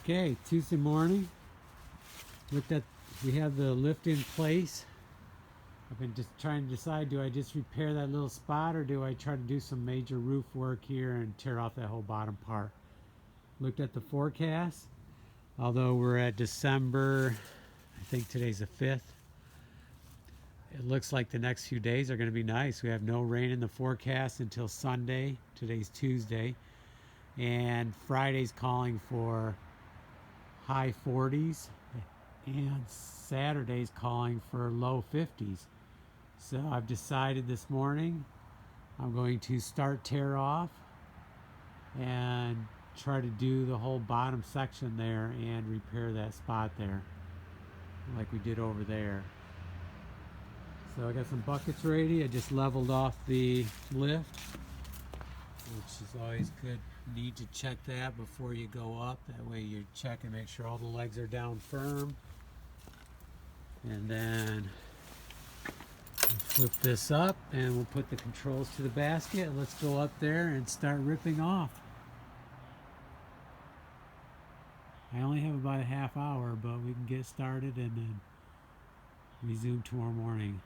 Okay, Tuesday morning. With that, we have the lift in place. I've been just trying to decide, do I just repair that little spot or do I try to do some major roof work here and tear off that whole bottom part? Looked at the forecast. Although we're at December, I think today's the 5th. It looks like the next few days are going to be nice. We have no rain in the forecast until Sunday. Today's Tuesday. And Friday's calling for high 40s. And Saturday's calling for low 50s. So I've decided this morning I'm going to start tear off and try to do the whole bottom section there and repair that spot there like we did over there. So I got some buckets ready. I just leveled off the lift, which is always good. Need to check that before you go up. That way you check and make sure all the legs are down firm. And then we'll flip this up and we'll put the controls to the basket. Let's go up there and start ripping off. I only have about a half hour, but we can get started and then resume tomorrow morning.